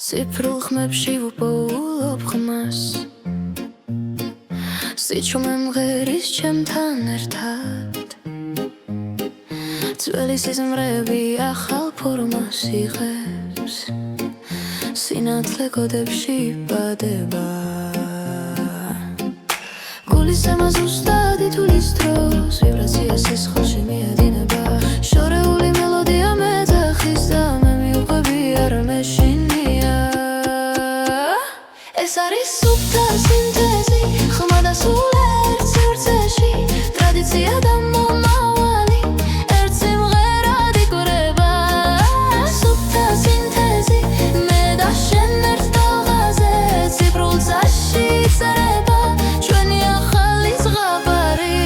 Цифрულ ხმებში ვუპოულობ ხმას სიჩუმე მღერის ჩემთან ერთად ძველი სიზმრები ახალ ფორმას იღებს სინათლე კოდებში ბადება გულის ემას უსტად ითulis დროს ვიბრაცია სისხლში მიედინება შორეული მელოდია მეძახის და მე მივყვები არ მეშინია ეს არის სუფთა სინთეზი ხმა და სულ ერთ სივრცეში ტრადიცია და მომავალი ერთ სიმღერად იკვრება სუფთა სინთეზი მე და შენ ერთ ტალღაზე ციფრულ წაში წერება ჩვენი ახალი ზღაპარი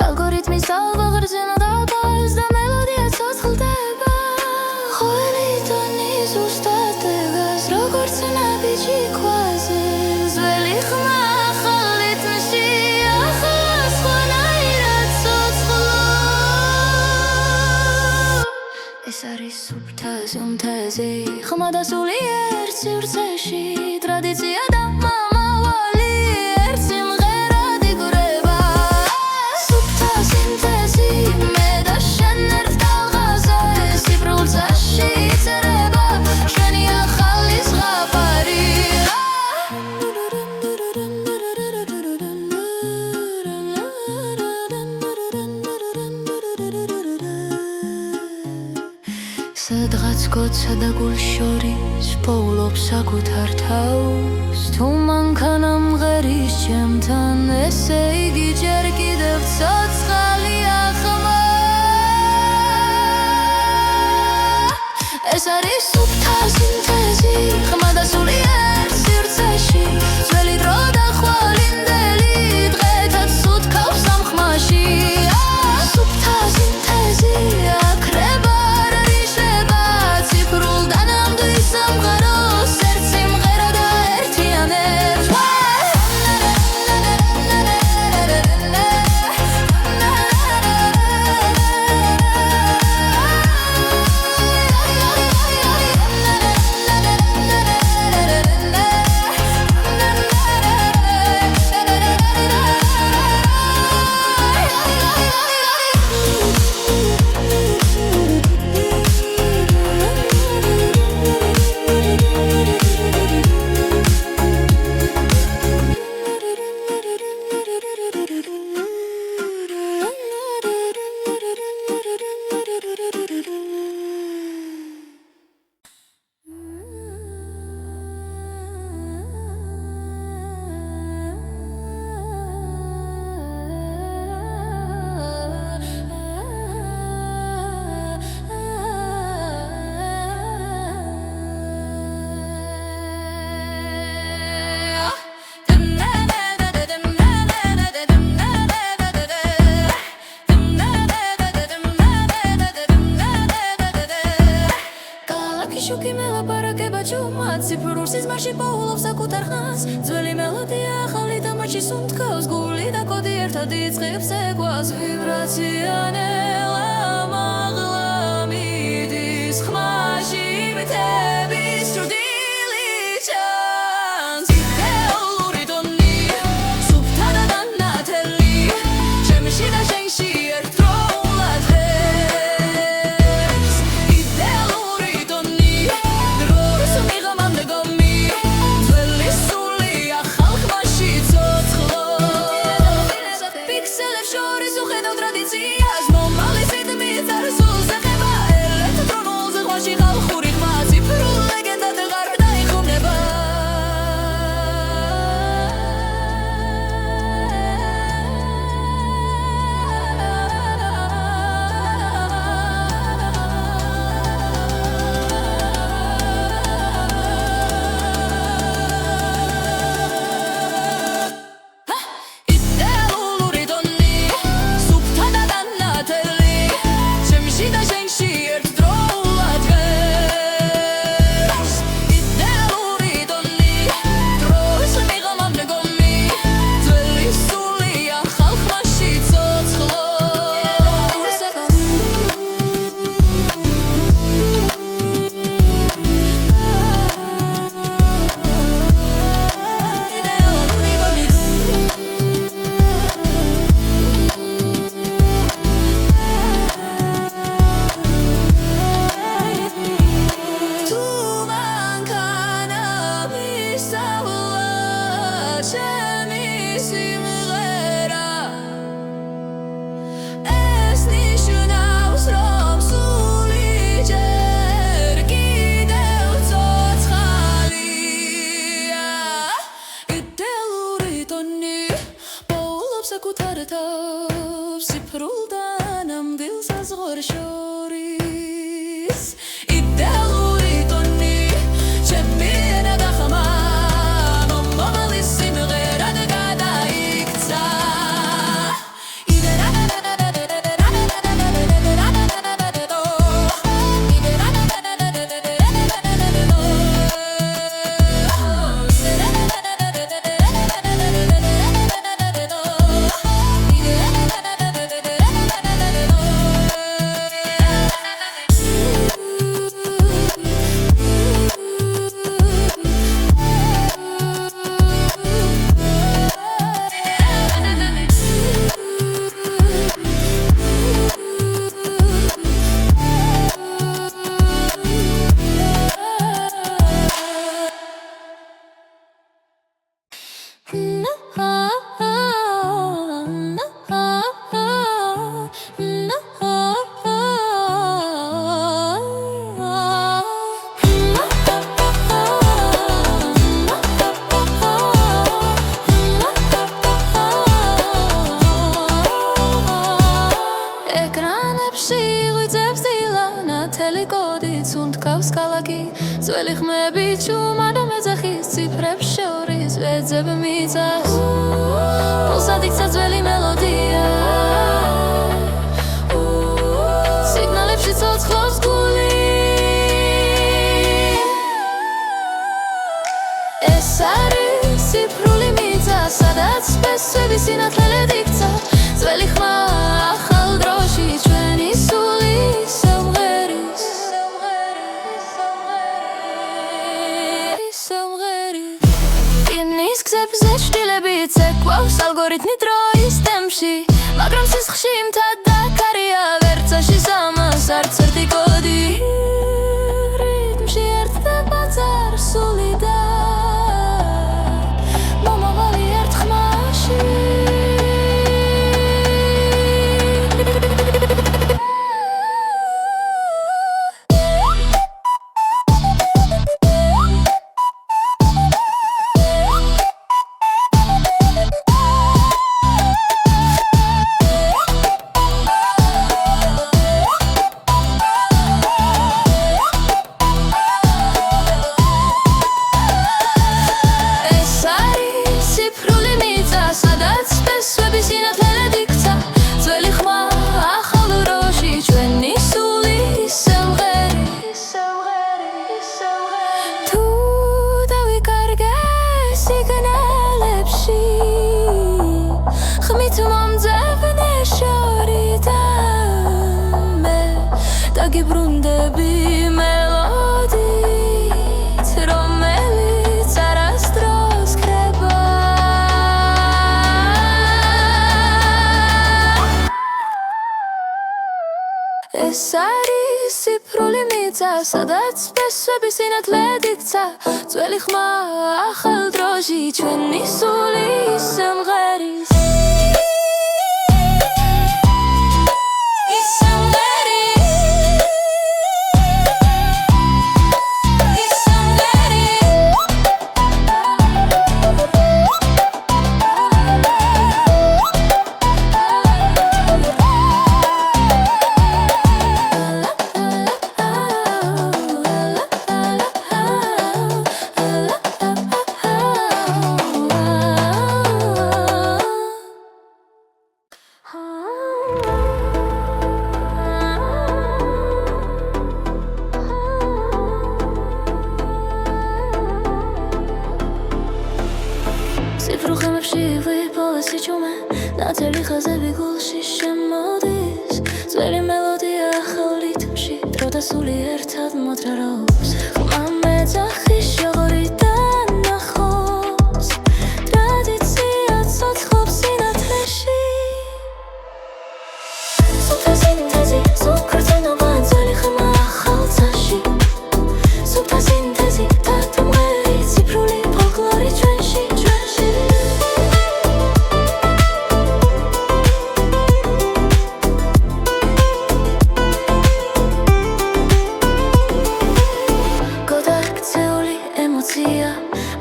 ალგორითმის ალგობრზენა დაფარს და მელოდია ცოცხლდება ყოველი ტონი ზუსტად დგას როგორც ნაბიჯი ქვაზე ძველი ხმა ახალ რიტმში ახლა სხვანაირად ცოცხლო ეს არის სუფთა სინთეზი ხმა და სული ერთ სივრცეში ტრადიცია და მომავალი ერთ სიმღერად იკვრება სუფთა სინთეზი მე და შენ ერთ ტალღაზე ციფრულ წაში წერება ჩვენი ახალი ზღაპარი სადღაც გოცა და გულ შორის პოულობს საკუთარ თავს თუ მანქანა მღერის ჩემთან ესე იგი ჯერ კიდევ ცოცხალია ხმა ეს არის სუფთა სინთეზი ხმა და სული ერთ სივრცეში ძველი დრო და ხვალინდელი დღეთა სუთქავს ამ ხმაში სუფთა სინთეზი აკრება ციფრულ სიზმარში პოულობს საკუთარ ხმას ძველი მელოდია ახალი თამაში სუნთქავს გული და კოდი ერთად იწყებს ეკვას ვიბრაცია ნელა მაღლა მიდის ხმაში მითების ჭრდილი ჩანს იდეალური ტონი სუფთა და დანათელი ჩემში და შენში ერთდროულად ხებს იდეალური ტონი დროს მიღამამდე გომი ძველი სული ახალ ხმაში ცოცხლო პიქსელებს შორის უხედავ ტრადიციას მომავლის კი ძველი ხმები ჩუმად მეძახის ციფრებს შორის ვეძებ მიწას პულსად იქცა ძველი მელოდია სიგნალებში ცოცხლობს გული ეს არის ციფრული მიწა სადაც სპესვები სინათლელად იქცა ძველი ხმა ახალ დროში ჩვენი სული სამღერის ინის გზებზე შვილებით ეკვავს ალგორითმი დროის ტემპში მაგრამ სისხლში მთად დაკარია ვერცაში სამას არც ერთი კოდი რიტმში ერთდება წარსული და მომავალი ერთ ხმაში გიბრუნდები მელოდით რომელიც არასდროს ქრება ეს არის ციფრული მიწა სადაც სპესვები სინათლედ იქცა ძველი ხმა ახალ დროში ჩვენი სული სიმღერის ციფრუხემებში ვიპოვესი ჩუმე ნათელი ხაზები გულში შემოდის ძველი მელოდია ახალ რიტმში დრო და სული ერთად მოძრაობს ხმა მეძახის შოღორიდან ნახოს ტრადიცია ცოცხლობს სინათლეში სუფთა სინთეზი სუფრწენობა ძველი ხმა ახალ ცაში სუფთა სინთეზი დათმობი ციფრული ფოლკლორი ჩვენში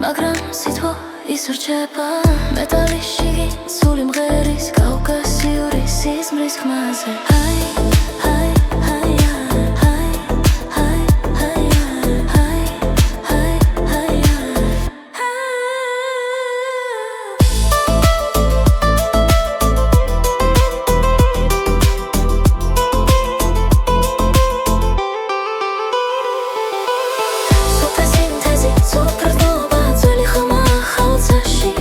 მაგრამ სიტყვა ისურჩება მეტალიში სული მღერის კავკასიური სიზმრის ხმაზე ჰაი ჰაი ჰაი ჰაი ჰაი ჰაი ჰაი ჰაი სუფთა სინთეზი სუფრწენობა ძველი ხმა ახალ ცაში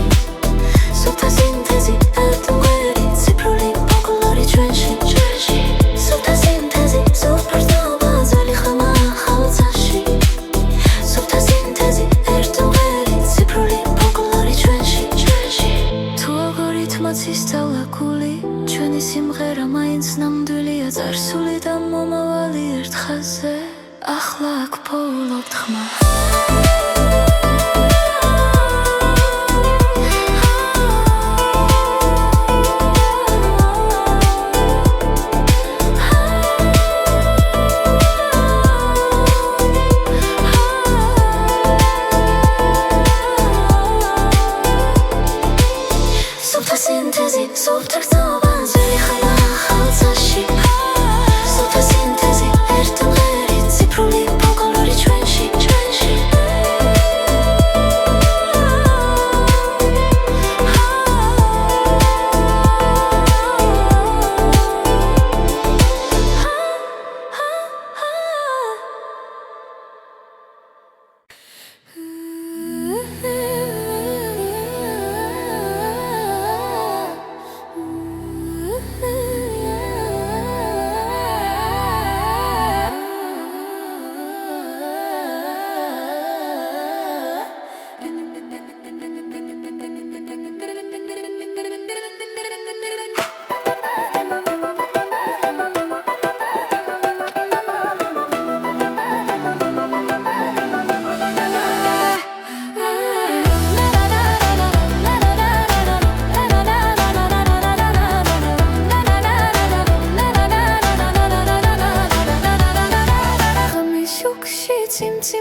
სუფთა სინთეზი ერთგვარი ციფრული ფოლკლორი ჩვენში სუფთა სინთეზი სუფრწენობა ძველი ხმა ახალ ცაში სუფთა სინთეზი ერთგვარი ციფრული ფოლკლორი ჩვენში თუ ალგორითმაც ისწავლა გული ჩვენი სიმღერა მაინც ნამდვილია წარსული და მომავალი ერთ ხაზზე ახლა აქ ფოლობთ ხმა სუფთა სინთეზი სუფრწენობა ძველი ხმა ახალ ცაში სუფთა სინთეზი ერთგვარი ციფრული ფოლკლორი ჩვენში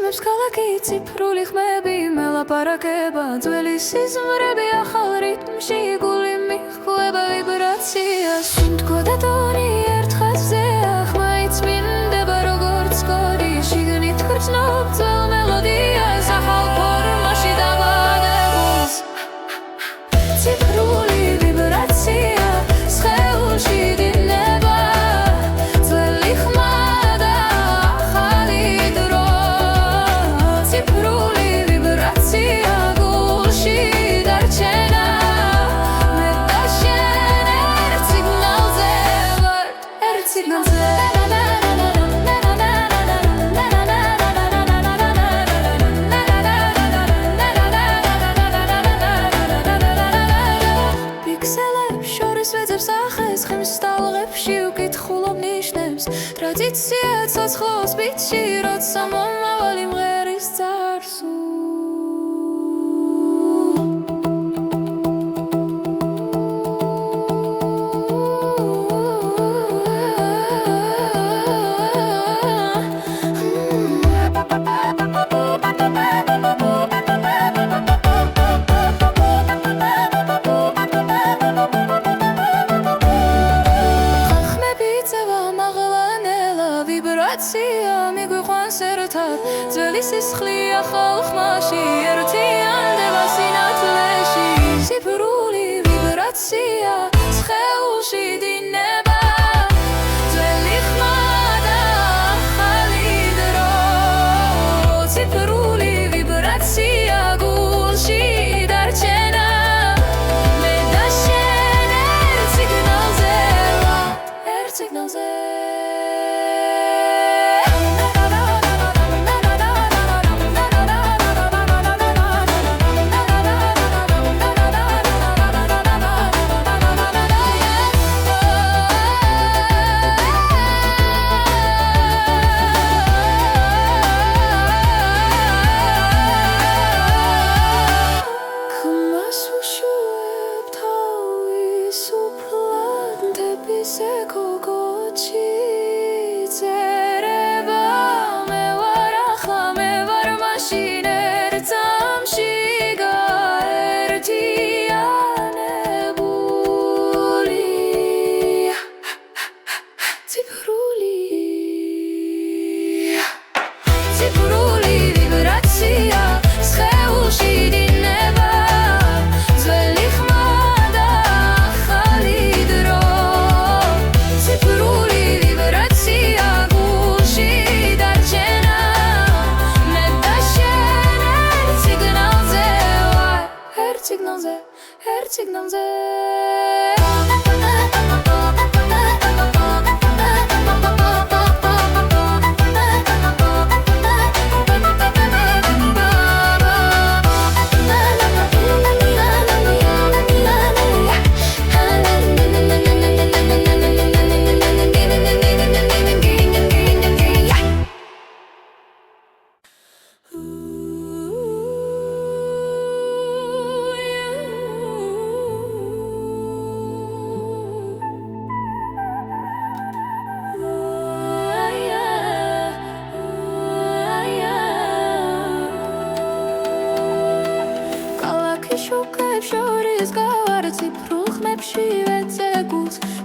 გასიმებს ქალაქი ციფრული ხმები მელაპარაკება ძველი სიზმრები ახალ რიტმში გული მიხვდება ვიბრაციას თქო და ტონი ერთ ხაზზეა ხმა იწმინდება როგორც კოდი შიგნით გრძნობ ძველ მელოდიას ახალ ფორმაში დამადებულს ციფრული ვიბრაცია სხეულში დინება ძველი ხმა და ახალი დრო ციფრული ვიბრაცია გულში დარჩენა მე და შენ ერთ სიგნალზე ვართ ერთ სიგნალზე ტრადიცია ცოცხლობს ბიჭი როცა მომავალი მღერის წარსულს მიგვიყვანს ერთად ძველი სისხლი ახალ ხმაში ერთიანდება სინათლეში ციფრული ვიბრაცია სხეულში დინება ძველი ხმა და ახალი დრო ციფრული ვიბრაცია გულში დარჩენა მე და შენ ერთ სიგნალზე ერთ სიგნალზე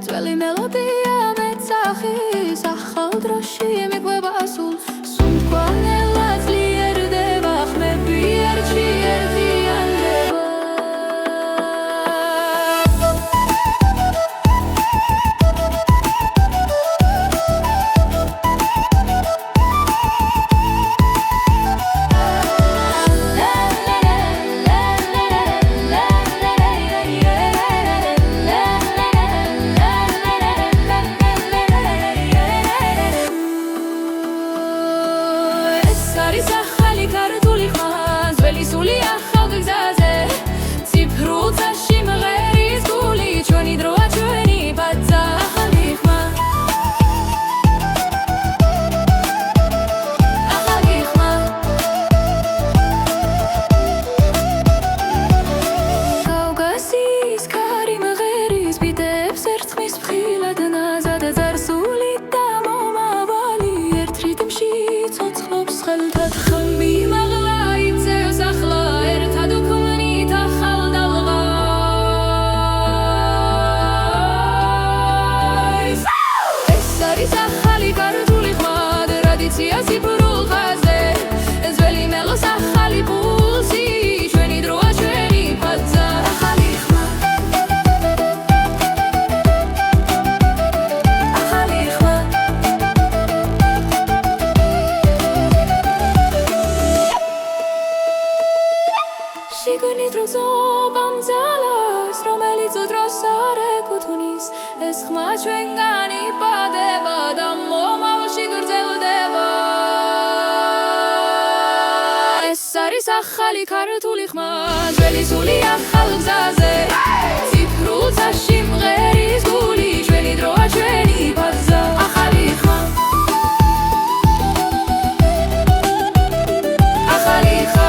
ძველი მელოდია მეცახის ახალ დროში მიყვება სულს სუნთქვა ძლიერდება ხმები ერთში ერთიანდება ხალხად ხმა ჩვენგან იპადება და მომავალში გრძელდება ეს არის ახალი ქართული ხმა ძველი სული ახალ გზაზე ციფრულ წაში მღერის გული ჩვენი დროა ჩვენი ბაზა ახალი ხმა ახალი ხმა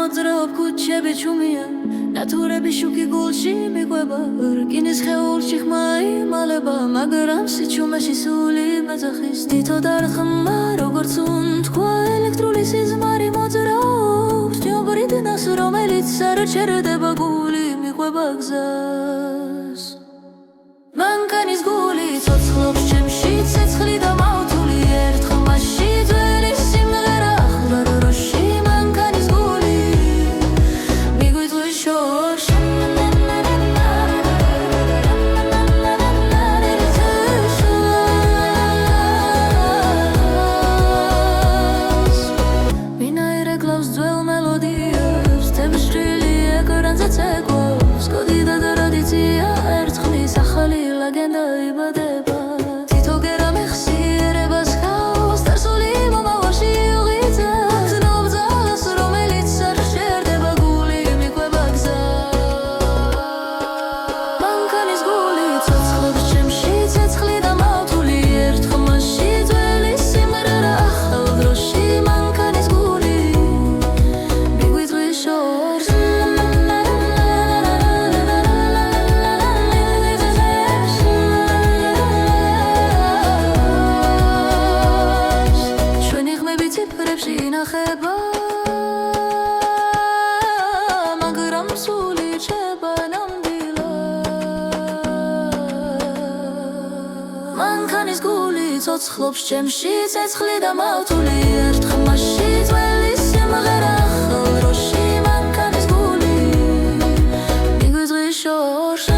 მოძრაობ ქუჩები ჩუმია ნატურები შუქი გულში მიყვება რკინის ხეულში ხმა იმალება მაგრამ სიჩუმეში სული მეძახის თითო დარხმა როგორც უნთქვა ელექტრული სიზმარი მოძრაობს ჯოგრიდნას რომელიც არ ჩერდება გული მიყვება გზას მანქანის გული ცოცხლობს ჩემში ცეცხლი და მავთული ერთ ხმაში ძველი სიმღერა ახლა როში ლეგენდა იბადება თითო გერა მეხსიერებას ხავს დასული მომავალში უღიძებს გზნობ ძალას რომელიც არ შერდება გული მიყვება გზას მანქანის გული ცოცხლობს ჩემში ცეცხლი და მავთული ერთ ხმაში ძველი სიმღერა ახალ დროში მანქანის გული მიგვიწვის შორს ინახება მაგრამ სული რჩება ნამდვილად მანქანის გული ცოცხლობს ჩემში ცეცხლი და მავთული ერთ ხმაში ძველი სიმღერა ახალ დროში მანქანის გული მიგვიწვის შორს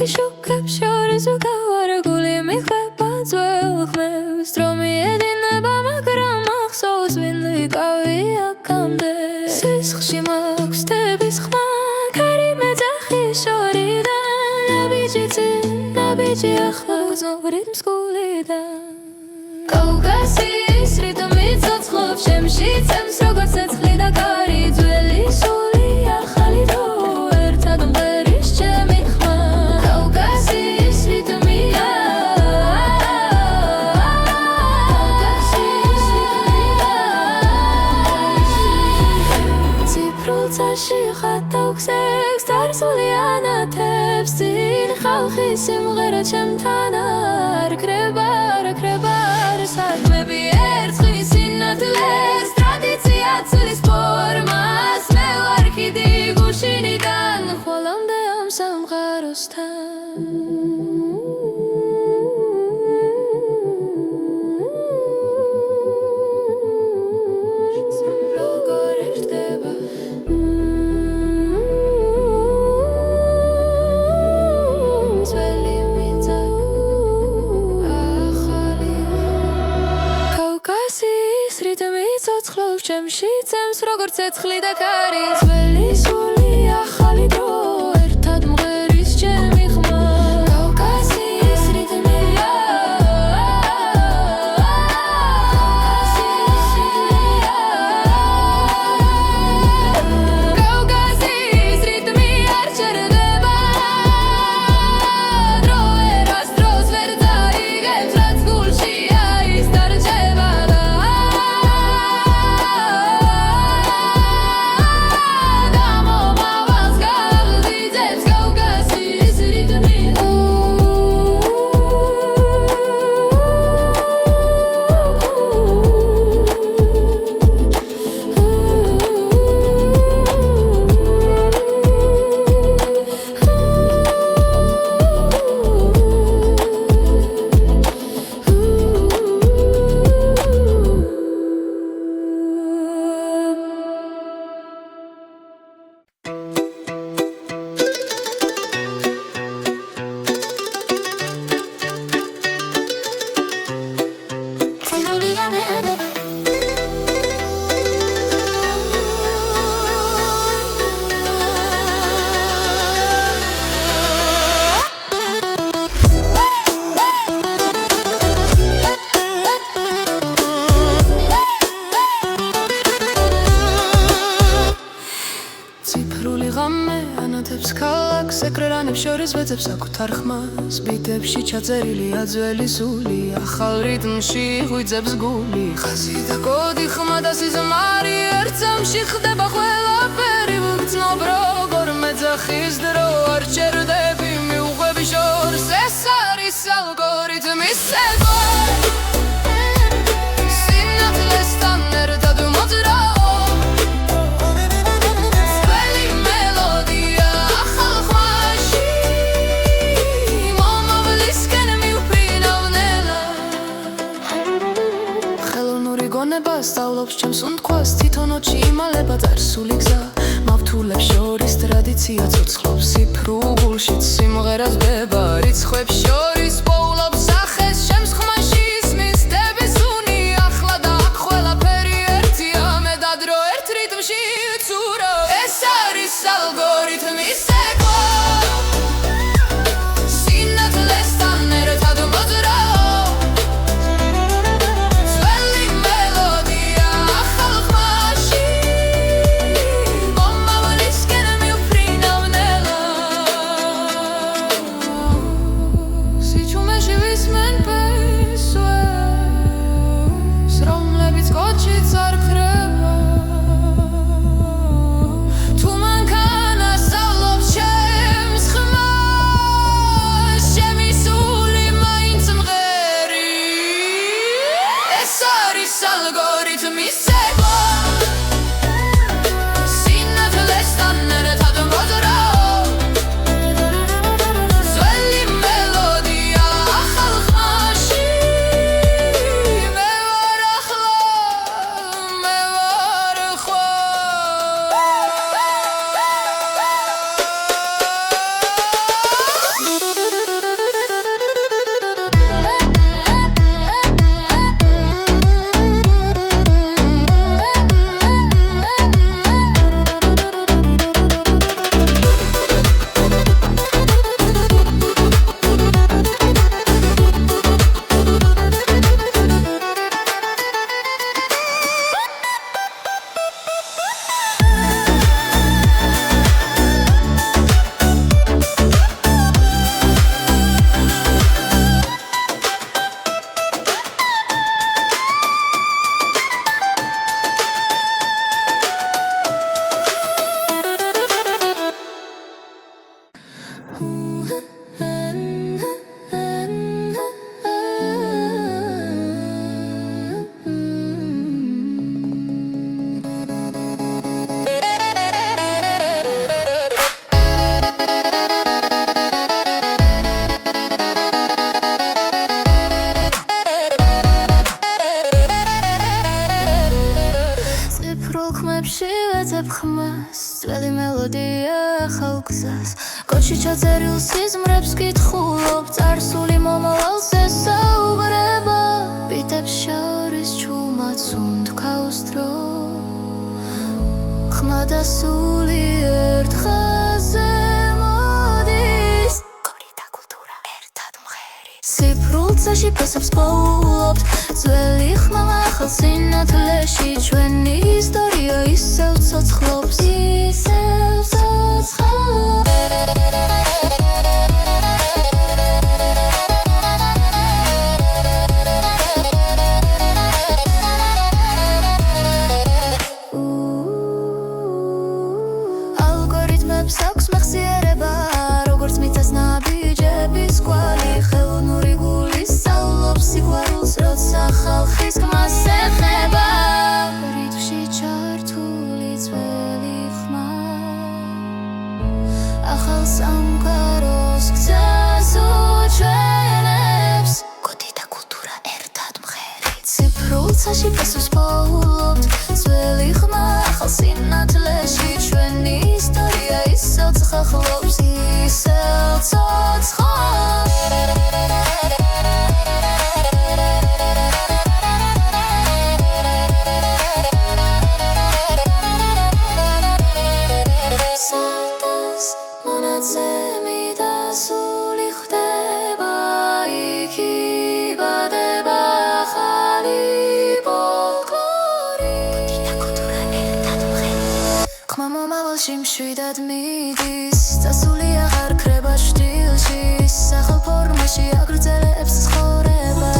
შუქებს შორის უკავარ გული მიხვება ძველ ხმებს დრომი ედინება მაგრამ ახსოვს ვინ ვიყავი აქამდე სისხლში მაქვს თების ხმა ქარი მეძახი შორიდან ნაბიჯი ახლა გრძნობ რიტმს გულიდან კავკასიის რიტმი ცოცხლობს ჩემში წემს როგორც ცეცხლი და კარი ძველი სული ახალი დრო ერთად მღერის ჩემი ხმა კავკასიის რიტმია ციფრულ წაში ხარ ერთხი სიმღერა ჩემთან არ ქრება საქმეები ერთხი სინათლეს ტრადიცია ცლის ფორმას მე ვარ კიდი გუშინიდან ხვალამდე ამ სამყაროსთან ჩემში წემს როგორც ცეცხლი და კარი ძველი სული ახალი დრო ერთად მღერის ჩემი ხმა კავკასიის რიტმია კავკასიის რიტმი არ ჩერდება დრო ერას დროს ვერ დაიგებს რაც გულშია ის დარჩება ეკრანებს შორის ვეძებს საკუთარ ხმას ბიტებში ჩაწერილია ძველი სული ახალ რიტმში ღვიძებს გული ხაზი და კოდი ხმა და სიზმარი ერთ წამში ხდება ყველაფერი ვგრძნობ როგორ მეძახის დრო არ ჩერდები მიუყვები შორს ეს არის ალგორითმის ცეკვა სინათლესთან ერთად მოძრაო სწავლობს ჩემს უნდქვას თვითონოჩი იმალება წარსული გზა მავთულებს შორის ტრადიცია ცოცხლობს სიფრუგულშიც სიმღერას ბება რიცხვებს შორის პოულობს სახეს ჩემს ხმაში ისმის დების უნი ახლა და აქ ყველაფერი ერთია მე და დრო ერთ რიტმში ცურო ეს არის ალგორითმის ცეკვა სინათლესთან ერთად მოძრაო Sichuan ძველი მელოდია ახალ გზას კოჩი ჩაწერილ სიზმრებს კითხულობ წარსული მომავალს ესაუბრება ბიტებს შორის ჩუმად სუნთქავს დრო ხმა და სული ერთ ხაზზე მოდის კორი და კულტურა ერთად მღერის სიფრულცაში ფესობს პოულობთ ძველი ხმა ახალ სინათლეში ჩვენი ისტორია ისევ ცოცხლობს ისევ ცოცხლობს ალგორითმებს აქვს მეხსიერება როგორც მიწას ნაბიჯების კვალი ხელოვნური გული სწავლობს სიყვარულს როცა ხალხის გმას ეხება რითმში ჩართული ძველი ხმა ახალ სამყაროს გზას უჩვენებს კოდი და კულტურა ერთად მღერით ციფრულცაში ფესვს პოულობთ ძველი ხმა ახალ სინათლეში ჩვენი ისტორია ისევ ცოცხლობს ისევ ცოცხლობს მონაცემი და სული ხდება იქ იბადება ახალი ფოლკლორი კოდი და კულტურა ერთად მღერით ხმა მომავალში მშვიდად მიდის წასული აღარ ქრება შტილში სახალ ფორმაში აგრძელებს ცხოვრება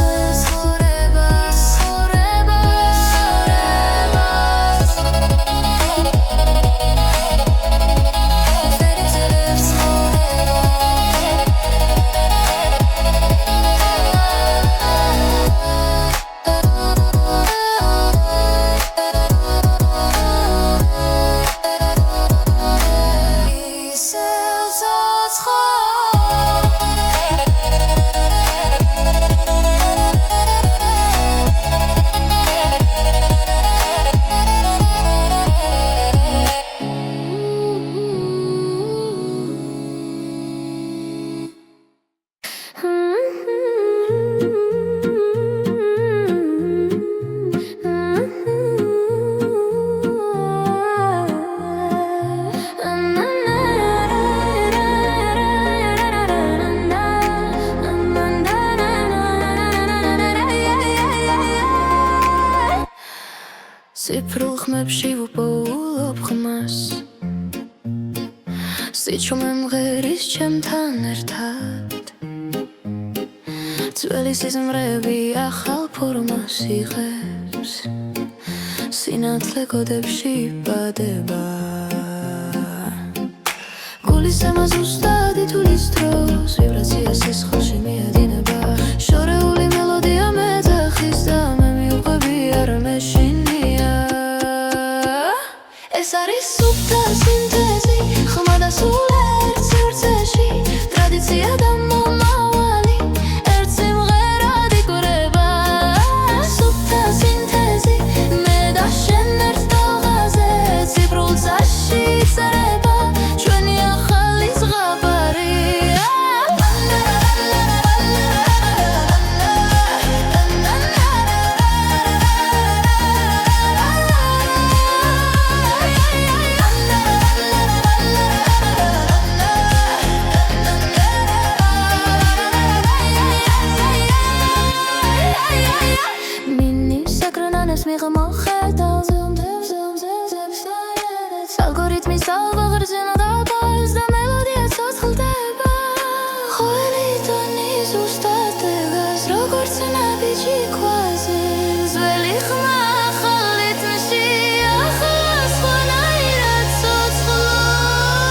სიფრულ ხმებში ვუპოულობ ხმას სიჩუმე მღერის ჩემთან ერთად ძველი სიზმრები ახალ ფორმას იღებს სინათლე კოდებში იბადება გულის ემას უსტად ითulis დროს ვიბრაცია სისხლში მიედინება შორეული მელოდია მეძახის და მე მივყვები არ მეშინია ეს არის სუფთა სინთეზი ხმა და სულ ერთ სივრცეში ტრადიცია და მომავალი ერთ სიმღერად იკვრება სუფთა სინთეზი მე და შენ ერთ ტალღაზე ციფრულცაში წერება ჩვენი ახალი ზღაპარი ალგორითმის ალღაღრძენა დაბალს და მელოდია ცოცხლდება ყოველი ტონი ზუსტად დგას როგორც ნაბიჯი ქვაზე ძველი ხმა ახალ რიტმში ახლა სხვანაირად ცოცხლობს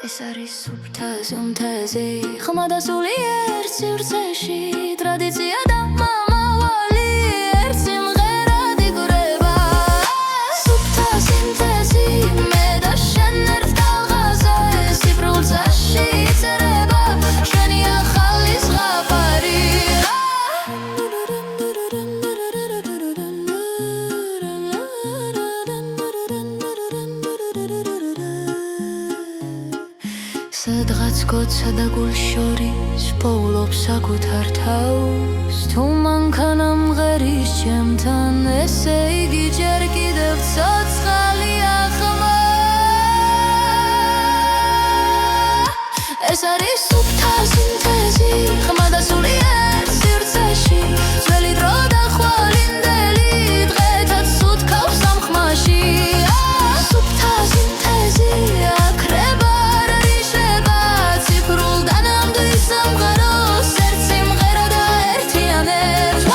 ეს არის სუფთა სინთეზი ხმა და სული ერთ სივრცეში ტრადიცია და მომავალი ერთ სიმღერად იკვრება სუფთა სინთეზი მე და შენ ერთ ტალღაზე სიფრულცაში წერება ჩვენი ახალი ზღაპარი თავს თუ მანქანამ ღერის ჩემთან ესე იგი ჯერ კიდევ ცოცხალია ხმა ეს არის სუფთა სინთეზი ხმა და სულიერ სივრცეში ძველი დრო და ხვალინდელი დღეთაც უთქავს ამ ხმაში სუფთა სინთეზი აქრება რიშება ციფრულ და ნამდვილ სამყაროს ერთ სიმღერა და ერთიანებს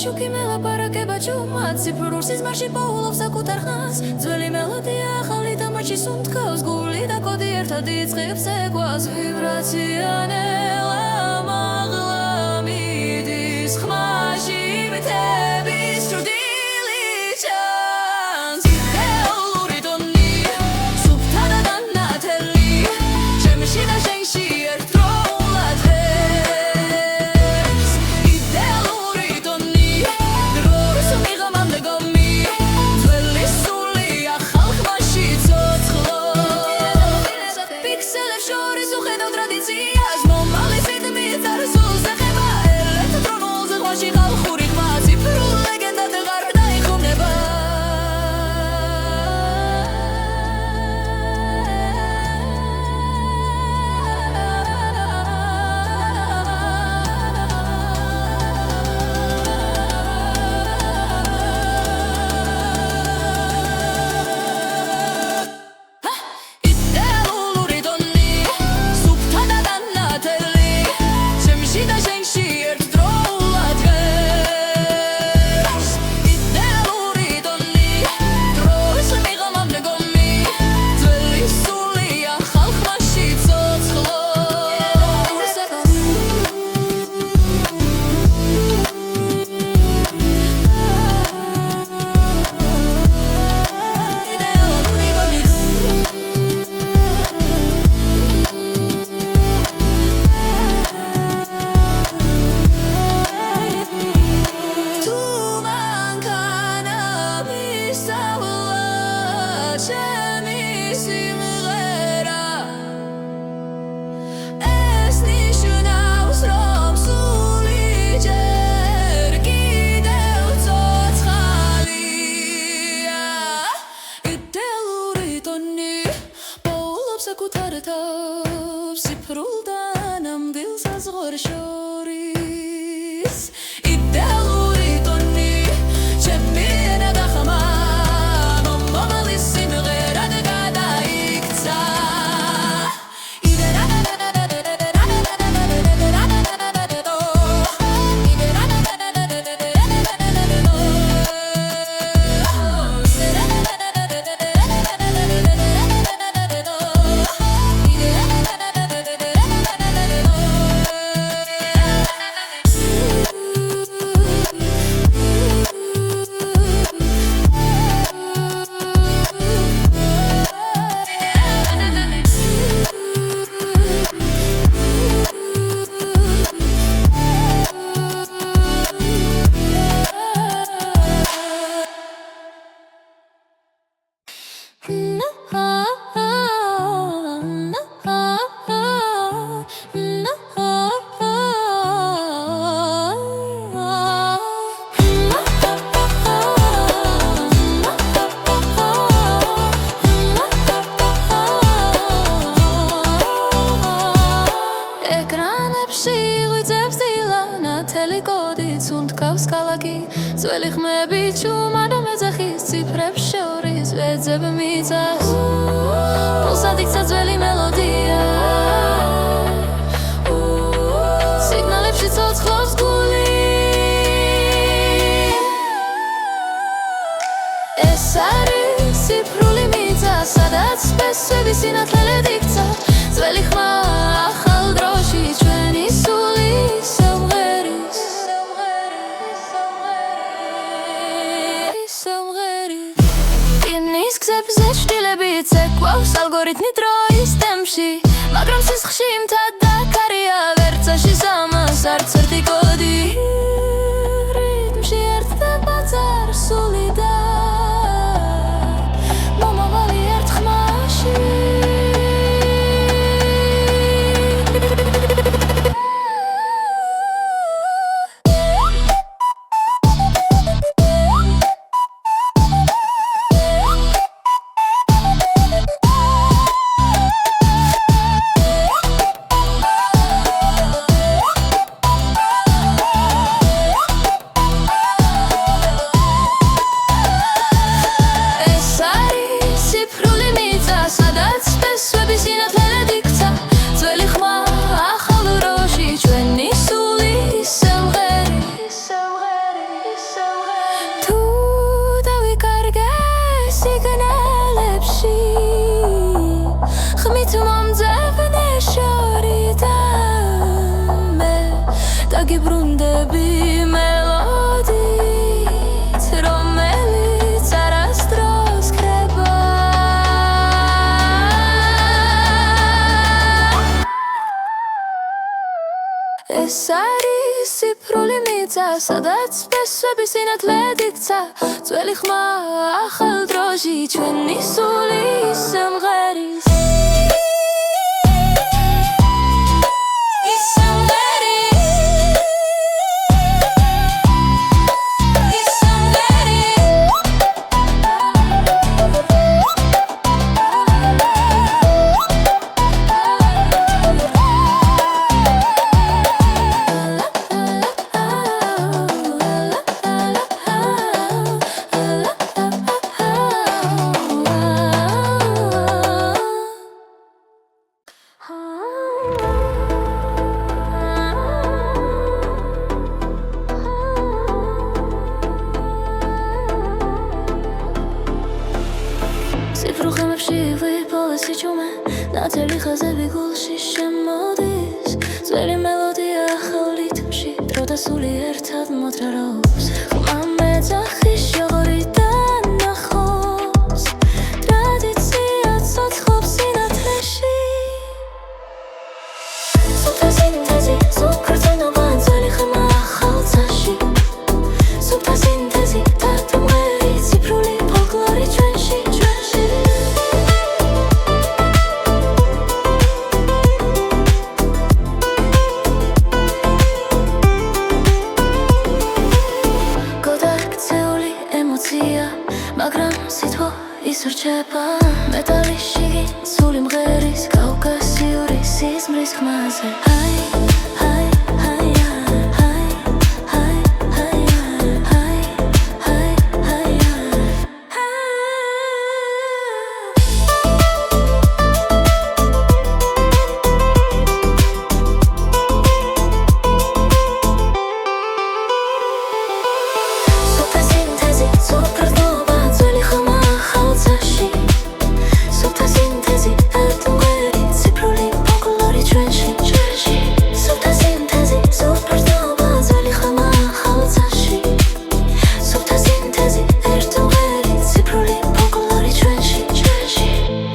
შუქი მელაპარაკება ჭუმად ციფრულ სიზმარში პოულობს საკუთარ ხანს ძველი მელოდია ახალი თამაში სუნთქავს გული და კოდი ერთად იწყებს ეკვას ვიბრაცია ნელა მაღლა მიდის ხმაში მითების ჭრდილი ჩანს იდეალური ტონი სუფთა და დანათელი ჩემში და შენში ერთდროულად ღერს იდეალური ძველი ხმები ჩუმად მეძახის ციფრებს შორის ვეძებ მიწას პულსად იქცა ძველი მელოდია სიგნალებში ცოცხლობს გული ეს არის ციფრული მიწა სადაც სპესვების სინათლე იქცა ძველი ხმა ახალ დროში ჩვენი სული სამღერის იმის გზებზე შვილებით ეკვავს ალგორითმი დროის ტემპში მაგრამ სისხლში მთად დაკარია ვერცაში სამას არც ერთი კოდი რიტმში ერთდება წარსული და მომავალი ერთ ხმაში გიბრუნდები მელოდით რომელიც არასდროს ქრება ეს არის ციფრული მიწა სადაც სპესვების სინათლე იქცა ძველი ხმა ახალ დროში ჩვენი სული სამღერის ნათელი ხაზები გულში შემოდის ძველი მელოდია ახალ რიტმში დრო და სული ერთად მოძრაობს ხმა მეძახის შოღორიდან ნახოს ტრადიცია ცოცხლობს სინათლეში სუფთა სინთეზი სუფრწნობა ძველი ხმა ახალ წაში სუფთა სინთეზი დათმობერი ციფრული ფოლკლორი ჩვენში მაგრამ სიტყვა ისურჩება მეტალიში სული მღერის კავკასიური სიზმრის ხმაზე ჰაი ჰაი ჰაი ჰაი ჰაი ჰაი ჰაი ჰაი ჰაი სუფთა სინთეზი სუფრწნობა ძველი ხმა ახალ წაში სუფთა სინთეზი დათმობერი ციფრული ფოლკლორი ჩვენში სუფთა სინთეზი სუფრწნობა ძველი ხმა ახალ წაში სუფთა სინთეზი დათმობერი ციფრული ფოლკლორი ჩვენში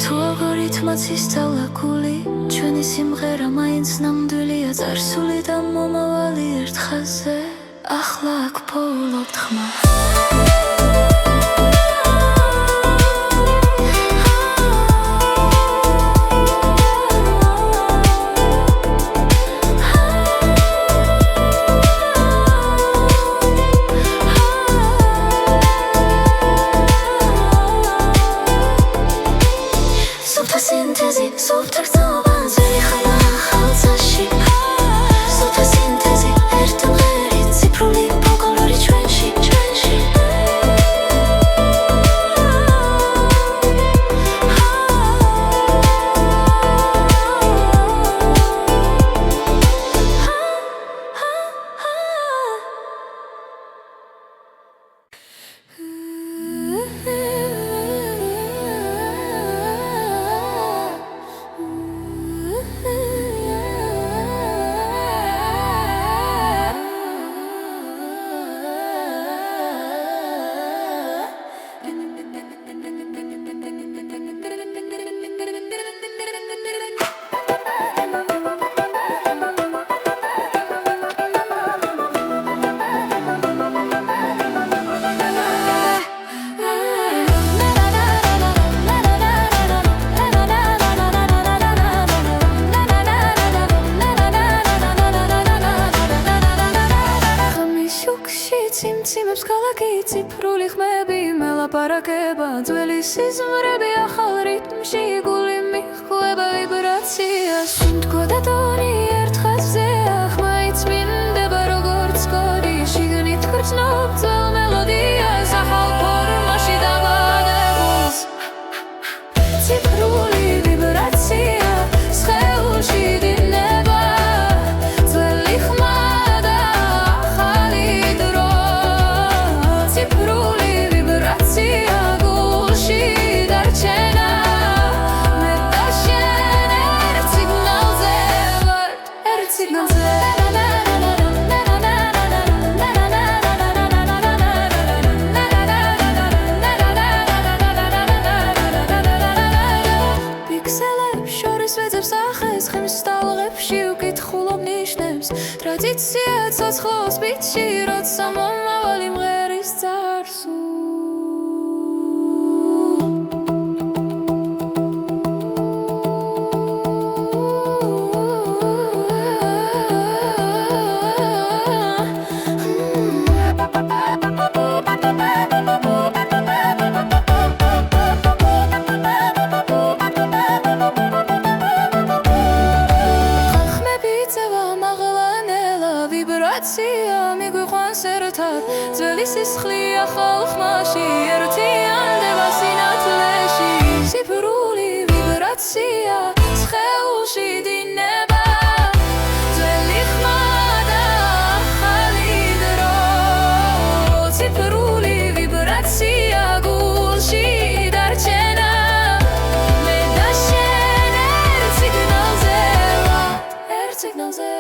თუ ალგორითმაც ისწავლა გული ჩვენი სიმღერა მაინც ნამდვილია წარსული და მომავალი ერთ ხაზზე ახლა აქ ფოლობთ ხმა სუფთა სინთეზი სუფრწნობა ძველი ხმა ახალ წაში სუფთა სინთეზი ერთმღერი ციფრული ფოლკლორი ჩვენში ლაპარაკება ძველი სიზმრები ახალ რიტმში გული მიხვდება ვიბრაციას თქო და ტონი ერთ ხაზზეა ხმა იწმინდება როგორც კოდი შიგნით გრძნობ ძველ მელოდიას ახალ ფორმაში დამადებულს ციფრული ვიბრაცია სხეულში დინება ძველი ხმა და ახალი დრო ციფრული ვიბრაცია გულში დარჩენა მე და შენ ერთ სიგნალზე ვართ ერთ სიგნალზე ტრადიცია ცოცხლობს ბიჭი როცა მომავალი მღერის წარსულ მიგვიყვანს ერთად ძველი სისხლი ახალ ხმაში ერთიანდება სინათლეში ციფრული ვიბრაცია სხეულში დინება ძველი ხმა და ახალი დრო ციფრული ვიბრაცია გულში დარჩენა მე და შენ ერთ სიგნალზე ვართ ერთ სიგნალზე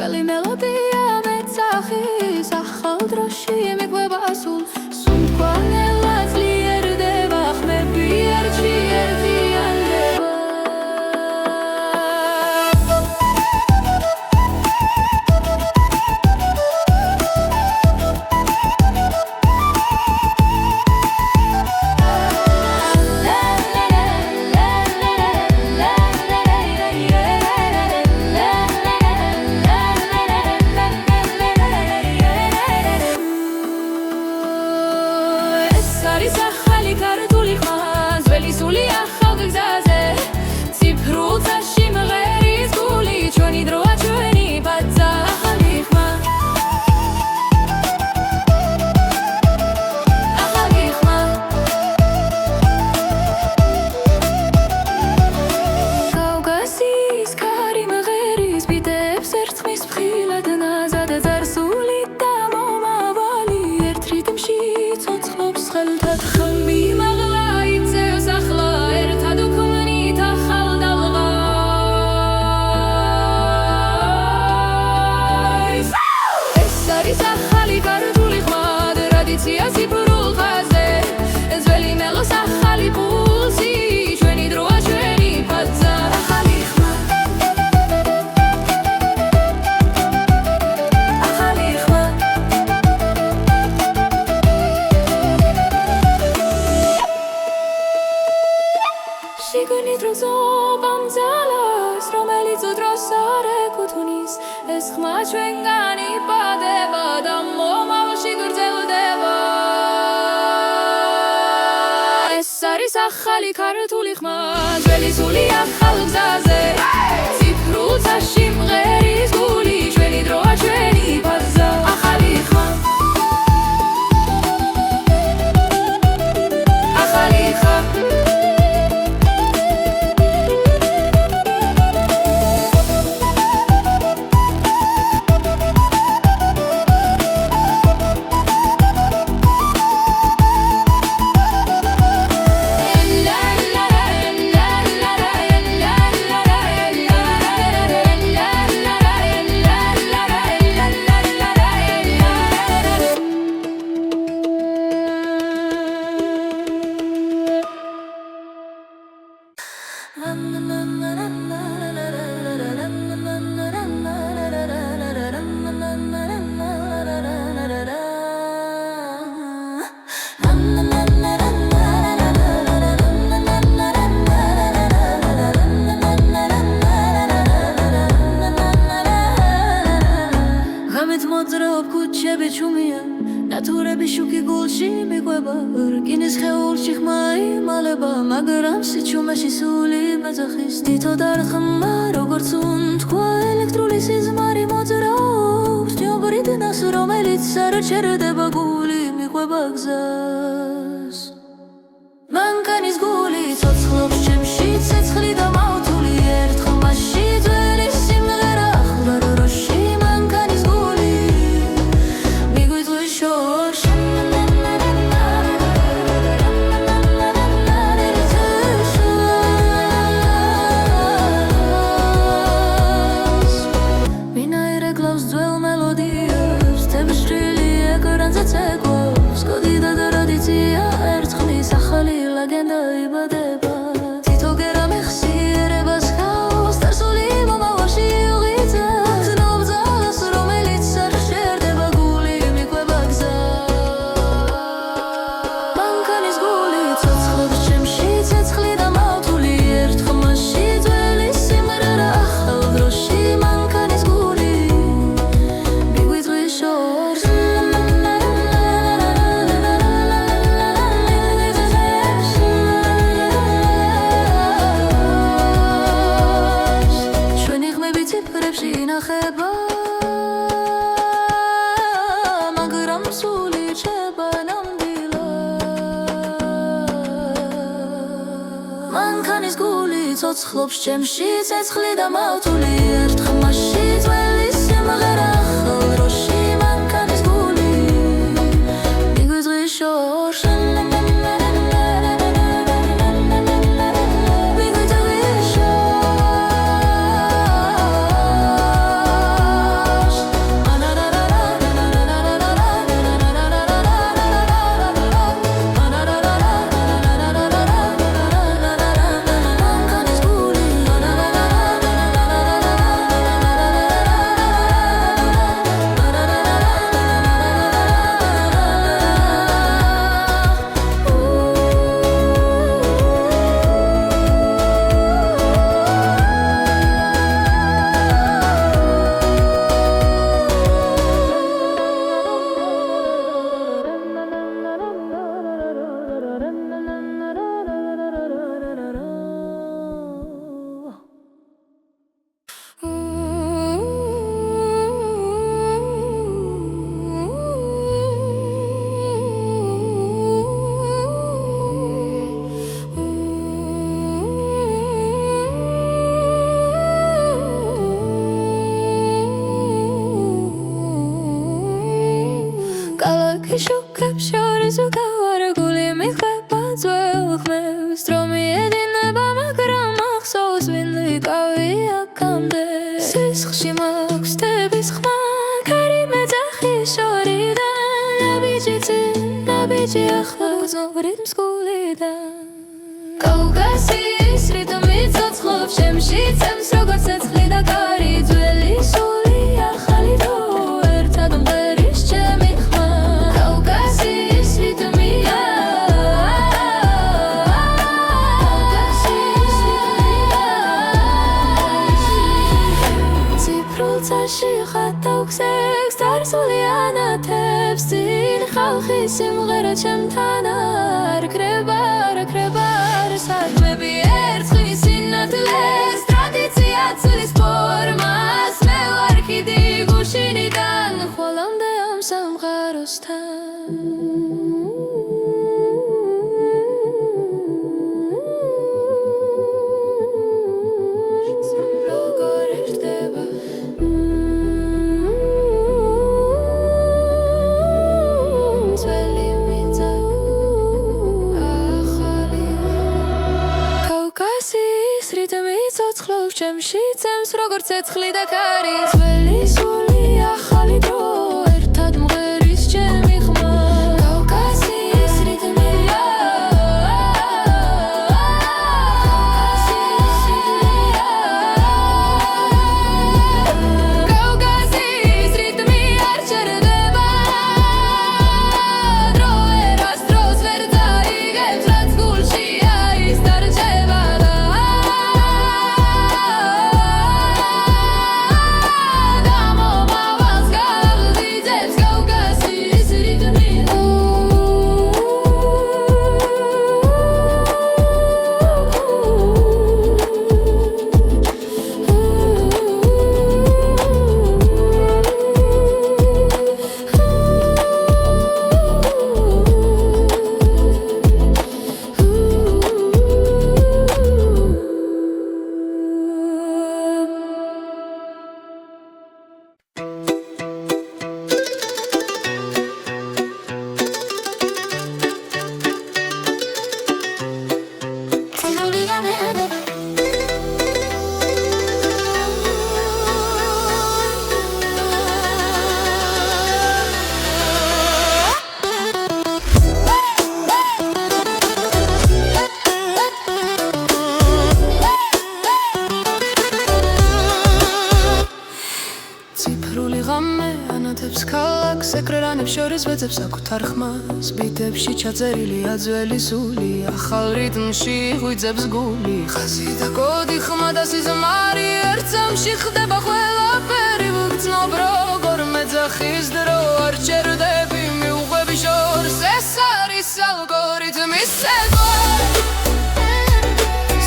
ძველი მელოდია მეცახის ახალ დროში მიყვება სულს სულთქვალელა ძლიერდება ხმები ერთში ერთიანდება შიგნით როწობამ ძალას რომელიც უდროს არ ეკუთვნის ეს ხმა ჩვენგან იპადება და მომავალში გრძელდება ეს არის ახალი ქართული ხმა ძველი სული ახალ გზაზე ციფრულ წაში მღერის გული ჩვენი დროა ჩვენი ბაზა ახალი ხმა ახალი ხმა მოძრაობ ქუჩები ჩუმია ნატურები შუქი გულში მიყვება რკინის ხეულში ხმა იმალება მაგრამ სიჩუმეში სული მეძახის თითო დარხმა როგორც უნთქვა ელექტრული სიზმარი მოძრაობს ჯოგრიდნას რომელიც არ ჩერდება გული მიყვება გზას მანქანის გული ცოცხლობს ჩემში ცეცხლი და მავთული ერთ ხმაში ძველი სიმღერა ახლა როში ლეგენდა იბადება თითო გერა მეხსიერებას ხავს დასული მომავალში უღიძებს ნობ ძალას რომელიც არ შერდება გული მიყვება გზას მანქანის გული ცოცხლობს ჩემში ცეცხლი და მავთული ერთ ხმაში ძველი სიმღერა ახალ დროში მანქანის გული მიგვიწვის შორს ინახება მაგრამ სული რჩება ნამდვილად მანქანის გული ცოცხლობს ჩემში ცეცხლი და მავთული ერთ ხმაში ძველი სიმღერა ახალ დროში მანქანის გული მიგვიზღვის შორს მოგსექს დარსული ანათებს წინ ხალხის სიმღერა ჩემთან არ ქრება საქმეები ერწყმის სინათლეს ტრადიცია ცვლის ფორმას მე ვარ კიდი გუშინიდან ხვალამდე ამ სამყაროსთან ჩემში წემს როგორც ცეცხლი და კარი ძველი სული ახალი დრო ერთად მღერის ჩემი ხმა კავკასიის რიტმია კავკასიის რიტმი არ ჩერდება დრო ერას დროს ვერ დაიგებს რაც გულშია ის დარჩება ეკრანებს შორის ვეძებს საკუთარ ხმას ბიტებში ჩაწერილია ძველი სული ახალ რიტმში ღვიძებს გული ხაზი და კოდი ხმა და სიზმარი ერთ წამში ხდება ყველაფერი ვგრძნობ როგორ მეძახის დრო არ ჩერდები მიუყვები შორს ეს არის ალგორითმის ცეკვა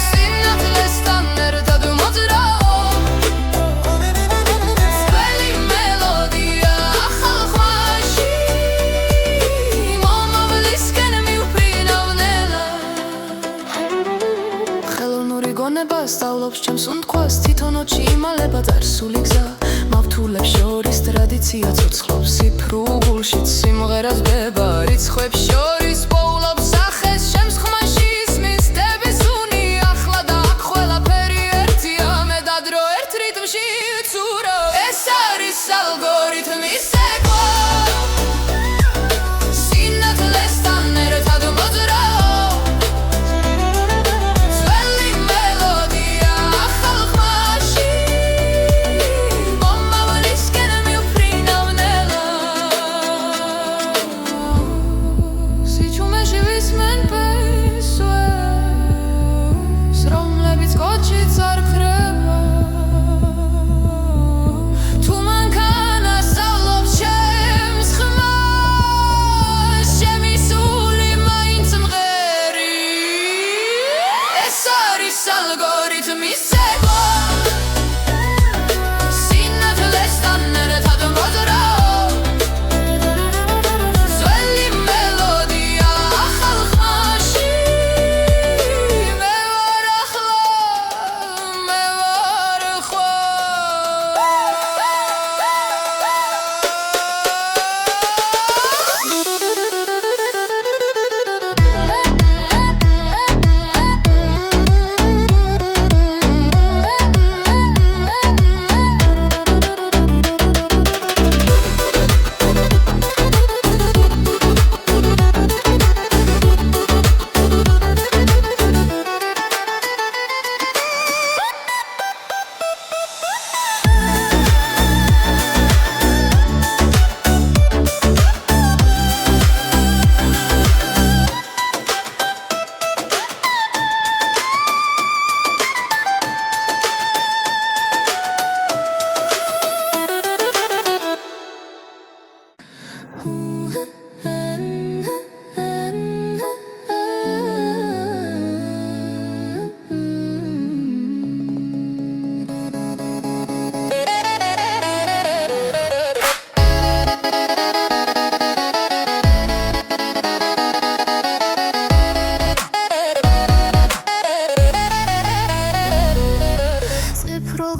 სინათლესთან ერთად მოძრაო სწავლობს ჩემს უნდყვას თვითონოჩი იმალება წარსული გზა მავთულებს შორის ტრადიცია ცოცხლობს სიფრუგულშიც სიმღერას ბება რიცხვებს შორის პოულობს სახეს ჩემს ხმაში ისმის დების უნი ახლა და აქ ყველაფერი ერთია მე და დრო ერთ რიტმში ცურო ეს არის ალგორითმის ცეკვა სინათლესთან ერთად მოძრაო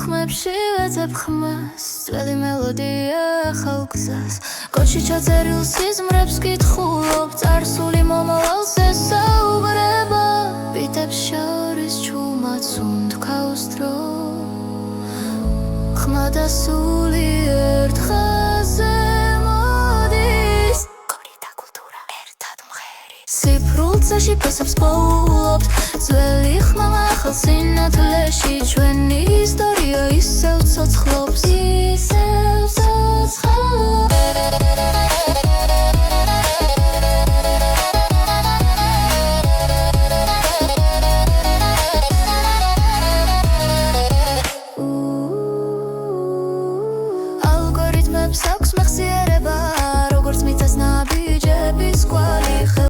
ხმებში ვეძებ ხმას ძველი მელოდია ახალ გზას კოდში ჩაწერილ სიზმრებს კითხულობ წარსული მომავალს ესაუბრება ბიტებს შორის ჩუმად სუნთქავს დრო ხმა და სული ერთ ხაზზე მოდის კორი და კულტურა ერთად მღერის სიფრულცაში ფესებს პოულობთ ძველი ხმა ახალ სინათლეში ჩვენი ისტორია ისევ ცოცხლობს ისევ ცოცხლობს ალგორითმებს აქვს მეხსიერება როგორც მიწას ნაბიჯების კვალი